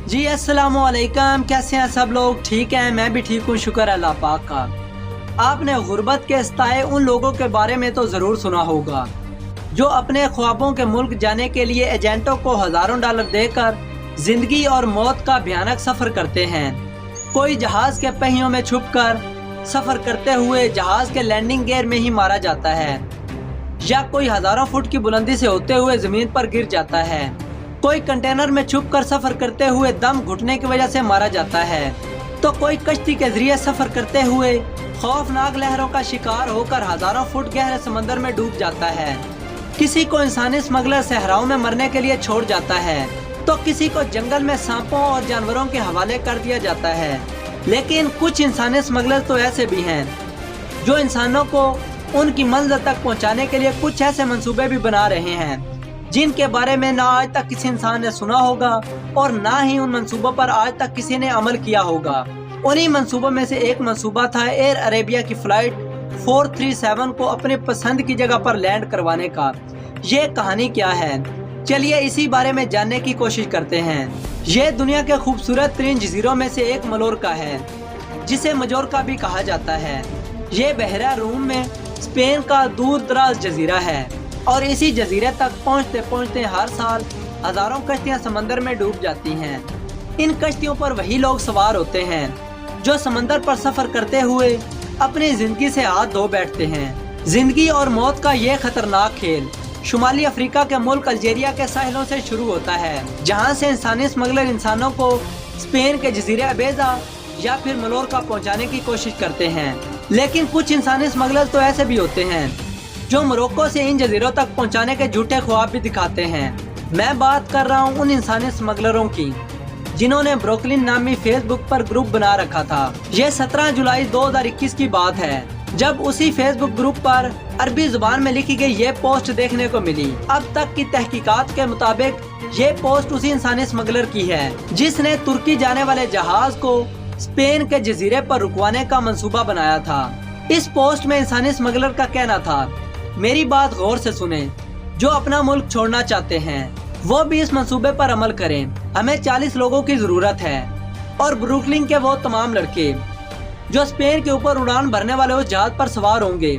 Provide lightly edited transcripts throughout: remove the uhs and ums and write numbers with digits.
जी अस्सलामुअलैकुम, कैसे हैं सब लोग? ठीक हैं, मैं भी ठीक हूँ, शुक्र अल्लाह पाक का। आपने गुर्बत के सताए उन लोगों के बारे में तो ज़रूर सुना होगा जो अपने ख्वाबों के मुल्क जाने के लिए एजेंटों को हज़ारों डॉलर देकर ज़िंदगी और मौत का भयानक सफ़र करते हैं। कोई जहाज़ के पहियों में छुपकर सफ़र करते हुए जहाज़ के लैंडिंग गियर में ही मारा जाता है, या कोई हज़ारों फुट की बुलंदी से होते हुए ज़मीन पर गिर जाता है। कोई कंटेनर में छुपकर सफ़र करते हुए दम घुटने की वजह से मारा जाता है, तो कोई कश्ती के जरिए सफ़र करते हुए खौफनाक लहरों का शिकार होकर हज़ारों फुट गहरे समंदर में डूब जाता है। किसी को इंसानी स्मगलर सहराओं में मरने के लिए छोड़ जाता है, तो किसी को जंगल में सांपों और जानवरों के हवाले कर दिया जाता है। लेकिन कुछ इंसानी स्मगलर तो ऐसे भी हैं जो इंसानों को उनकी मंजिल तक पहुंचाने के लिए कुछ ऐसे मंसूबे भी बना रहे हैं जिनके बारे में ना आज तक किसी इंसान ने सुना होगा और ना ही उन मंसूबों पर आज तक किसी ने अमल किया होगा। उन्हीं मंसूबों में से एक मंसूबा था एयर अरेबिया की फ्लाइट 437 को अपने पसंद की जगह पर लैंड करवाने का। ये कहानी क्या है, चलिए इसी बारे में जानने की कोशिश करते हैं। ये दुनिया के खूबसूरत तरीन जजीरों में से एक मलोरका है, जिसे मजोरका भी कहा जाता है। ये बहरा रूम में स्पेन का दूर दराज जजीरा है और इसी जजीरे तक पहुंचते पहुंचते हर साल हजारों कश्तियां समंदर में डूब जाती हैं। इन कश्तियों पर वही लोग सवार होते हैं जो समंदर पर सफर करते हुए अपनी जिंदगी से हाथ धो बैठते हैं। जिंदगी और मौत का ये खतरनाक खेल शुमाली अफ्रीका के मुल्क अल्जीरिया के साहिलों से शुरू होता है, जहां से इंसानी स्मगलर इंसानों को स्पेन के जजीरे अबेजा या फिर मलोरका पहुंचाने की कोशिश करते हैं। लेकिन कुछ इंसानी स्मगलर तो ऐसे भी होते हैं जो मोरक्को से इन जजीरों तक पहुंचाने के झूठे ख्वाब भी दिखाते हैं। मैं बात कर रहा हूं उन इंसानी स्मगलरों की जिन्होंने ब्रुकलिन नामी फेसबुक पर ग्रुप बना रखा था। ये 17 जुलाई 2021 की बात है, जब उसी फेसबुक ग्रुप पर अरबी जुबान में लिखी गई ये पोस्ट देखने को मिली। अब तक की तहकीकात के मुताबिक ये पोस्ट उसी इंसानी स्मगलर की है जिसने तुर्की जाने वाले जहाज को स्पेन के जजीरे पर रुकवाने का मंसूबा बनाया था। इस पोस्ट में इंसानी स्मगलर का कहना था, मेरी बात गौर से सुने, जो अपना मुल्क छोड़ना चाहते हैं वो भी इस मंसूबे पर अमल करें। हमें 40 लोगों की जरूरत है और ब्रुकलिन के वो तमाम लड़के जो स्पेन के ऊपर उड़ान भरने वाले उस जहाज पर सवार होंगे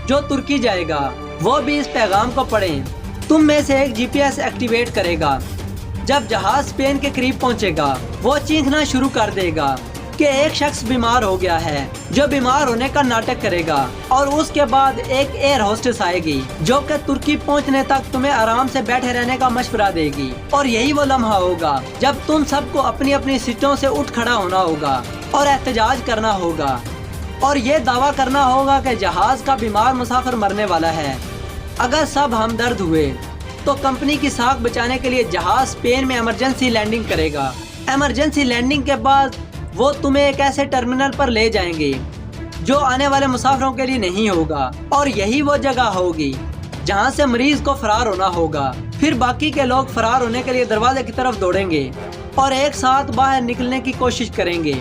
जो तुर्की जाएगा, वो भी इस पैगाम को पढ़ें। तुम में से एक GPS एक्टिवेट करेगा। जब जहाज स्पेन के करीब पहुंचेगा वो चीखना शुरू कर देगा कि एक शख्स बीमार हो गया है, जो बीमार होने का नाटक करेगा, और उसके बाद एक एयर होस्टेस आएगी जो कि तुर्की पहुंचने तक तुम्हें आराम से बैठे रहने का मशवरा देगी। और यही वो लम्हा होगा जब तुम सबको अपनी अपनी सीटों से उठ खड़ा होना होगा और एहतजाज करना होगा और ये दावा करना होगा कि जहाज का बीमार मुसाफिर मरने वाला है। अगर सब हमदर्द हुए तो कंपनी की साख बचाने के लिए जहाज स्पेन में इमरजेंसी लैंडिंग करेगा। इमरजेंसी लैंडिंग के बाद वो तुम्हें एक ऐसे टर्मिनल पर ले जाएंगे जो आने वाले मुसाफिरों के लिए नहीं होगा, और यही वो जगह होगी जहां से मरीज को फरार होना होगा। फिर बाकी के लोग फरार होने के लिए दरवाजे की तरफ दौड़ेंगे और एक साथ बाहर निकलने की कोशिश करेंगे।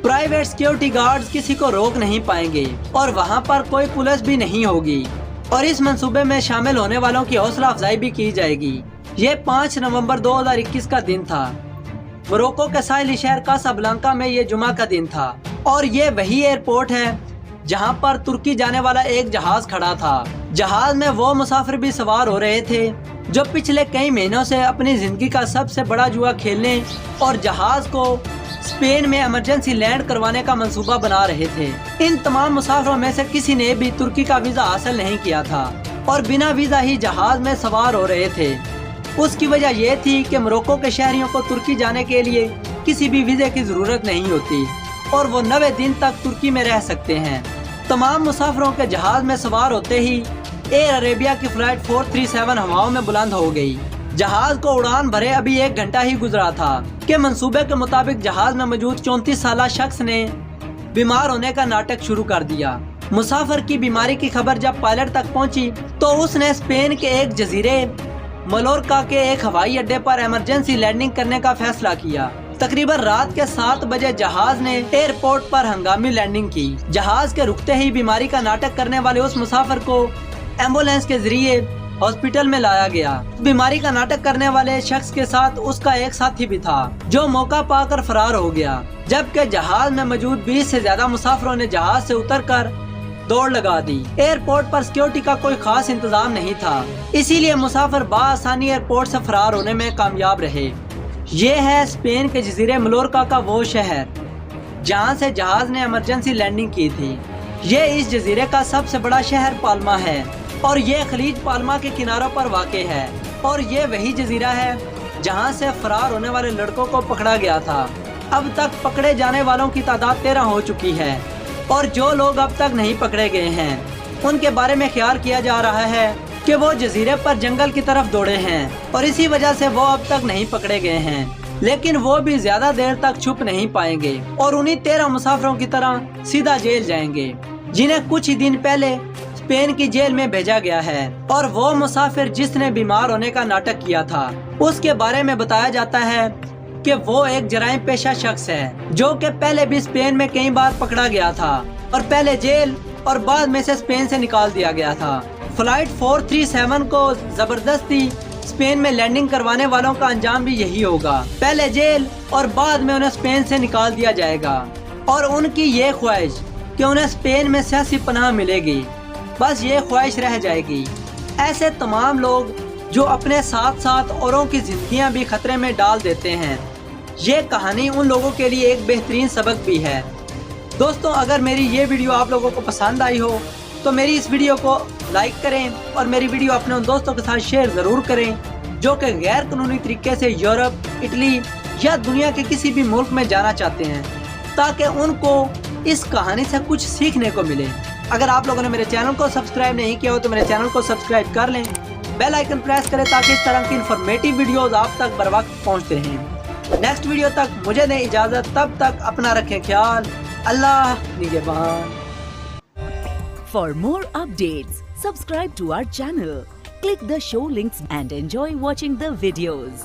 प्राइवेट सिक्योरिटी गार्ड्स किसी को रोक नहीं पाएंगे और वहां पर कोई पुलिस भी नहीं होगी, और इस मंसूबे में शामिल होने वालों की हौसला अफजाई भी की जाएगी। ये 5 नवंबर 2021 का दिन था। मोरक्को के साहिली शहर कासाब्लांका में ये जुमा का दिन था, और ये वही एयरपोर्ट है जहां पर तुर्की जाने वाला एक जहाज खड़ा था। जहाज में वो मुसाफिर भी सवार हो रहे थे जो पिछले कई महीनों से अपनी जिंदगी का सबसे बड़ा जुआ खेलने और जहाज को स्पेन में इमरजेंसी लैंड करवाने का मंसूबा बना रहे थे। इन तमाम मुसाफिरों में से किसी ने भी तुर्की का वीजा हासिल नहीं किया था और बिना वीजा ही जहाज में सवार हो रहे थे। उसकी वजह यह थी कि मोरक्को के शहरियों को तुर्की जाने के लिए किसी भी वीजे की जरूरत नहीं होती और वो 90 दिन तक तुर्की में रह सकते हैं। तमाम मुसाफिरों के जहाज में सवार होते ही एयर अरेबिया की फ्लाइट 437 हवाओं में बुलंद हो गई। जहाज को उड़ान भरे अभी 1 घंटा ही गुजरा था कि मंसूबे के मुताबिक जहाज में मौजूद 34 साला शख्स ने बीमार होने का नाटक शुरू कर दिया। मुसाफिर की बीमारी की खबर जब पायलट तक पहुंची तो उसने स्पेन के एक जजीरे मलोरका के एक हवाई अड्डे पर इमरजेंसी लैंडिंग करने का फैसला किया। तकरीबन रात के 7 बजे जहाज ने एयरपोर्ट पर हंगामी लैंडिंग की। जहाज के रुकते ही बीमारी का नाटक करने वाले उस मुसाफिर को एम्बुलेंस के जरिए हॉस्पिटल में लाया गया। बीमारी का नाटक करने वाले शख्स के साथ उसका एक साथी भी था जो मौका पाकर फरार हो गया, जबकि जहाज में मौजूद 20 से ज्यादा मुसाफिरों ने जहाज से उतरकर दौड़ लगा दी। एयरपोर्ट पर सिक्योरिटी का कोई खास इंतजाम नहीं था, इसीलिए मुसाफिर बआसानी एयरपोर्ट से फरार होने में कामयाब रहे। ये है स्पेन के जजीरे मलोरका का वो शहर जहाँ से जहाज ने इमरजेंसी लैंडिंग की थी। ये इस जजीरे का सबसे बड़ा शहर पाल्मा है और ये खलीज पाल्मा के किनारों पर वाक़े है। और ये वही जजीरा है जहाँ से फरार होने वाले लड़कों को पकड़ा गया था। अब तक पकड़े जाने वालों की तादाद 13 हो चुकी है और जो लोग अब तक नहीं पकड़े गए हैं उनके बारे में ख्याल किया जा रहा है कि वो जजीरे पर जंगल की तरफ दौड़े हैं और इसी वजह से वो अब तक नहीं पकड़े गए हैं। लेकिन वो भी ज्यादा देर तक छुप नहीं पाएंगे और उन्हीं 13 मुसाफिरों की तरह सीधा जेल जाएंगे, जिन्हें कुछ ही दिन पहले स्पेन की जेल में भेजा गया है। और वो मुसाफिर जिसने बीमार होने का नाटक किया था उसके बारे में बताया जाता है कि वो एक जराइम पेशा शख्स है जो कि पहले भी स्पेन में कई बार पकड़ा गया था और पहले जेल और बाद में से स्पेन से निकाल दिया गया था। फ्लाइट 437 को जबरदस्ती स्पेन में लैंडिंग करवाने वालों का अंजाम भी यही होगा, पहले जेल और बाद में उन्हें स्पेन से निकाल दिया जाएगा। और उनकी ये ख्वाहिश कि उन्हें स्पेन में सियासी पनाह मिलेगी, बस ये ख्वाहिश रह जाएगी। ऐसे तमाम लोग जो अपने साथ साथ औरों की जिंदगियां भी खतरे में डाल देते हैं, ये कहानी उन लोगों के लिए एक बेहतरीन सबक भी है। दोस्तों, अगर मेरी ये वीडियो आप लोगों को पसंद आई हो तो मेरी इस वीडियो को लाइक करें और मेरी वीडियो अपने उन दोस्तों के साथ शेयर ज़रूर करें जो कि गैर कानूनी तरीके से यूरोप, इटली या दुनिया के किसी भी मुल्क में जाना चाहते हैं, ताकि उनको इस कहानी से कुछ सीखने को मिले। अगर आप लोगों ने मेरे चैनल को सब्सक्राइब नहीं किया हो तो मेरे चैनल को सब्सक्राइब कर लें, बेल आइकन प्रेस करें ताकि इस तरह की इन्फॉर्मेटिव वीडियोस आप तक बर वक्त पहुँचते रहें। नेक्स्ट वीडियो तक मुझे दें इजाज़त, तब तक अपना रखें ख्याल। अल्लाह निगहबान। For more updates, subscribe to our channel, click the show links and enjoy watching the videos.